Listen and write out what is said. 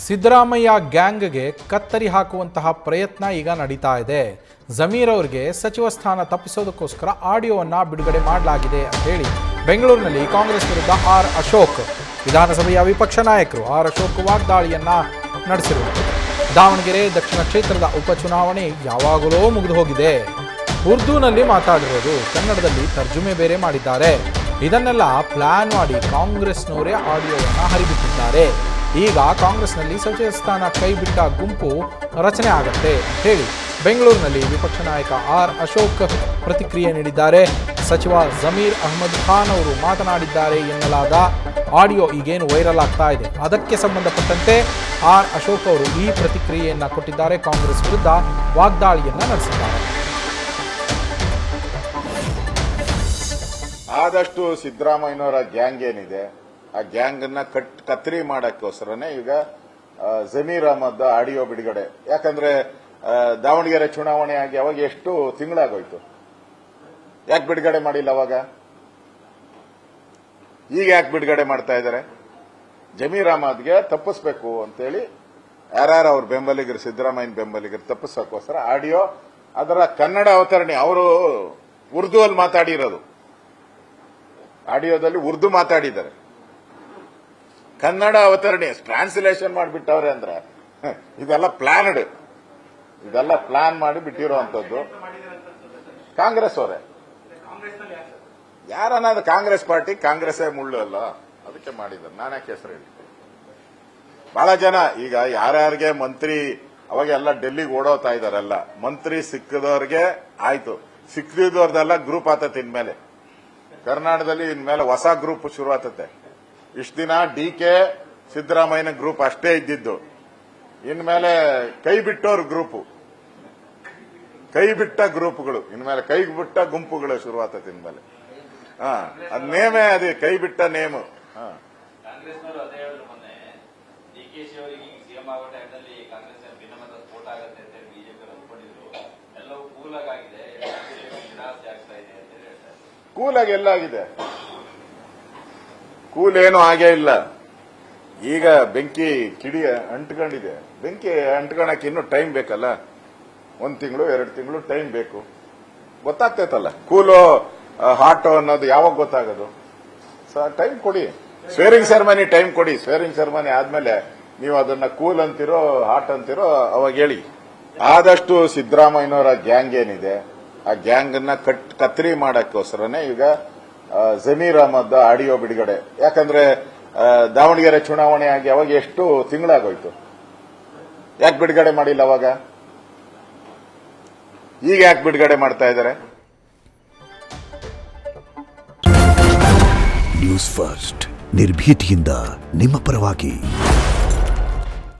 ಸಿದ್ದರಾಮಯ್ಯ ಗ್ಯಾಂಗ್ಗೆ ಕತ್ತರಿ ಹಾಕುವಂತಹ ಪ್ರಯತ್ನ ಈಗ ನಡೀತಾ ಇದೆ. ಜಮೀರ್ ಅವರಿಗೆ ಸಚಿವ ಸ್ಥಾನ ತಪ್ಪಿಸೋದಕ್ಕೋಸ್ಕರ ಆಡಿಯೋವನ್ನು ಬಿಡುಗಡೆ ಮಾಡಲಾಗಿದೆ ಅಂತ ಹೇಳಿ ಬೆಂಗಳೂರಿನಲ್ಲಿ ಕಾಂಗ್ರೆಸ್ ವಿರುದ್ಧ ಆರ್ ಅಶೋಕ್, ವಿಧಾನಸಭೆಯ ವಿಪಕ್ಷ ನಾಯಕರು ಆರ್ ಅಶೋಕ್ ವಾಗ್ದಾಳಿಯನ್ನ ನಡೆಸಿರುವುದು. ದಾವಣಗೆರೆ ದಕ್ಷಿಣ ಕ್ಷೇತ್ರದ ಉಪಚುನಾವಣೆ ಯಾವಾಗಲೂ ಮುಗಿದು ಹೋಗಿದೆ. ಉರ್ದೂನಲ್ಲಿ ಮಾತಾಡಿರೋದು, ಕನ್ನಡದಲ್ಲಿ ತರ್ಜುಮೆ ಬೇರೆ ಮಾಡಿದ್ದಾರೆ. ಇದನ್ನೆಲ್ಲ ಪ್ಲಾನ್ ಮಾಡಿ ಕಾಂಗ್ರೆಸ್ನವರೇ ಆಡಿಯೋವನ್ನು ಹರಿಬಿಟ್ಟಿದ್ದಾರೆ. ಈಗ ಕಾಂಗ್ರೆಸ್ನಲ್ಲಿ ಸಚಿವ ಸ್ಥಾನ ಕೈಬಿಟ್ಟ ಗುಂಪು ರಚನೆ ಆಗತ್ತೆ ಅಂತ ಹೇಳಿ ಬೆಂಗಳೂರಿನಲ್ಲಿ ವಿಪಕ್ಷ ನಾಯಕ ಆರ್ ಅಶೋಕ್ ಪ್ರತಿಕ್ರಿಯೆ ನೀಡಿದ್ದಾರೆ. ಸಚಿವ ಜಮೀರ್ ಅಹ್ಮದ್ ಖಾನ್ ಅವರು ಮಾತನಾಡಿದ್ದಾರೆ ಎನ್ನಲಾದ ಆಡಿಯೋ ಈಗೇನು ವೈರಲ್ ಆಗ್ತಾ ಇದೆ, ಅದಕ್ಕೆ ಸಂಬಂಧಪಟ್ಟಂತೆ ಆರ್ ಅಶೋಕ್ ಅವರು ಈ ಪ್ರತಿಕ್ರಿಯೆಯನ್ನ ಕೊಟ್ಟಿದ್ದಾರೆ. ಕಾಂಗ್ರೆಸ್ ವಿರುದ್ಧ ವಾಗ್ದಾಳಿಯನ್ನ ನಡೆಸಿದ್ದಾರೆ. ಆದಷ್ಟು ಸಿದ್ದರಾಮಯ್ಯನವರ ಗ್ಯಾಂಗ್ ಏನಿದೆ, ಆ ಗ್ಯಾಂಗ್ ಅನ್ನ ಕತ್ತರಿ ಮಾಡಕ್ಕೋಸ್ಕರನೇ ಈಗ ಜಮೀರ್ ಅಹ್ಮದ್ ಆಡಿಯೋ ಬಿಡುಗಡೆ. ಯಾಕಂದ್ರೆ ದಾವಣಗೆರೆ ಚುನಾವಣೆ ಆಗಿ ಅವಾಗ ಎಷ್ಟು ತಿಂಗಳಾಗೋಯ್ತು, ಯಾಕೆ ಬಿಡುಗಡೆ ಮಾಡಿಲ್ಲ ಅವಾಗ? ಈಗ ಯಾಕೆ ಬಿಡುಗಡೆ ಮಾಡ್ತಾ ಇದ್ದಾರೆ? ಜಮೀರ್ ಅಹ್ಮದ್ಗೆ ತಪ್ಪಿಸ್ಬೇಕು ಅಂತೇಳಿ ಯಾರ್ಯಾರು ಅವ್ರ ಬೆಂಬಲಿಗರು, ಸಿದ್ದರಾಮಯ್ಯನ ಬೆಂಬಲಿಗರು ತಪ್ಪಿಸೋಕ್ಕೋಸ್ಕರ ಆಡಿಯೋ, ಅದರ ಕನ್ನಡ ಅವತರಣೆ. ಅವರು ಉರ್ದು ಅಲ್ಲಿ ಮಾತಾಡಿರೋದು, ಆಡಿಯೋದಲ್ಲಿ ಉರ್ದು ಮಾತಾಡಿದ್ದಾರೆ, ಕನ್ನಡ ಅವತರಣೆ ಟ್ರಾನ್ಸ್ಲೇಷನ್ ಮಾಡಿಬಿಟ್ಟವ್ರೆ. ಅಂದ್ರೆ ಇದೆಲ್ಲ ಪ್ಲಾನ್ಡ್, ಇದೆಲ್ಲ ಪ್ಲಾನ್ ಮಾಡಿ ಬಿಟ್ಟಿರುವಂತದ್ದು ಕಾಂಗ್ರೆಸ್ ಅವರೇ. ಯಾರನ್ನಾದ್ರು ಕಾಂಗ್ರೆಸ್ ಪಾರ್ಟಿ, ಕಾಂಗ್ರೆಸ್ಸೇ ಮುಳ್ಳು ಅಲ್ಲ, ಅದಕ್ಕೆ ಮಾಡಿದ್ದಾರೆ. ನಾನ್ಯಾಕೆ ಹೆಸರು ಹೇಳಿ? ಬಹಳ ಜನ ಈಗ ಯಾರ್ಯಾರಿಗೆ ಮಂತ್ರಿ ಅವಾಗೆಲ್ಲ ಡೆಲ್ಲಿಗೆ ಓಡೋತಾ ಇದಾರಲ್ಲ, ಮಂತ್ರಿ ಸಿಕ್ಕದವ್ರಿಗೆ ಆಯ್ತು, ಸಿಕ್ಕದಿದ್ದವ್ರದೆಲ್ಲ ಗ್ರೂಪ್ ಆತತೆ. ಇನ್ಮೇಲೆ ಕರ್ನಾಟಕದಲ್ಲಿ ಇನ್ಮೇಲೆ ಹೊಸ ಗ್ರೂಪ್ ಶುರು ಆತತೆ. ಇಷ್ಟು ದಿನ DK ಸಿದ್ದರಾಮಯ್ಯನ ಗ್ರೂಪ್ ಅಷ್ಟೇ ಇದ್ದಿದ್ದು, ಇನ್ಮೇಲೆ ಕೈ ಬಿಟ್ಟೋರ್ ಗ್ರೂಪ್, ಕೈ ಬಿಟ್ಟ ಗ್ರೂಪ್ಗಳು, ಇನ್ಮೇಲೆ ಕೈ ಬಿಟ್ಟ ಗುಂಪುಗಳು ಶುರುವಾತದೆ ಇನ್ಮೇಲೆ. ಅದ್ ನೇಮೇ, ಅದೇ ಕೈ ಬಿಟ್ಟ ನೇಮು. ಕೂಲಾಗಿ ಎಲ್ಲ ಆಗಿದೆ, ಕೂಲ್ ಏನೂ ಆಗೇ ಇಲ್ಲ. ಈಗ ಬೆಂಕಿ ಕಿಡಿ ಅಂಟ್ಕೊಂಡಿದೆ. ಬೆಂಕಿ ಅಂಟ್ಕೊಳಕ್ಕೆ ಇನ್ನೂ ಟೈಮ್ ಬೇಕಲ್ಲ, 1 ತಿಂಗಳು 2 ತಿಂಗಳು ಟೈಮ್ ಬೇಕು. ಗೊತ್ತಾಗ್ತೈತಲ್ಲ ಕೂಲು ಹಾಟ್ ಅನ್ನೋದು ಯಾವಾಗ ಗೊತ್ತಾಗೋದು? ಟೈಮ್ ಕೊಡಿ, ಸ್ವೇರಿಂಗ್ ಸೆರೆಮನಿ ಟೈಮ್ ಕೊಡಿ. ಸ್ವೇರಿಂಗ್ ಸೆರೆಮನಿ ಆದ್ಮೇಲೆ ನೀವು ಅದನ್ನ ಕೂಲ್ ಅಂತಿರೋ ಹಾಟ್ ಅಂತಿರೋ ಅವಾಗ ಹೇಳಿ. ಆದಷ್ಟು ಸಿದ್ದರಾಮಯ್ಯನವರ ಗ್ಯಾಂಗ್ ಏನಿದೆ, ಆ ಗ್ಯಾಂಗ್ ಅನ್ನ ಕತ್ತರಿ ಮಾಡಕ್ಕೋಸ್ಕರನೇ ಈಗ ಜಮೀರ್ ಅಹ್ಮದ್ ಆಡಿಯೋ ಬಿಡುಗಡೆ. ಯಾಕಂದ್ರೆ ದಾವಣಗೆರೆ ಚುನಾವಣೆ ಆಗಿ ಅವಾಗ ಎಷ್ಟು ತಿಂಗಳಾಗೋಯ್ತು, ಯಾಕೆ ಬಿಡುಗಡೆ ಮಾಡಿಲ್ಲ ಅವಾಗ? ಈಗ ಯಾಕೆ ಬಿಡುಗಡೆ ಮಾಡ್ತಾ ಇದ್ದಾರೆ? ನ್ಯೂಸ್ ಫಸ್ಟ್, ನಿರ್ಭೀತಿಯಿಂದ ನಿಮ್ಮ ಪರವಾಗಿ.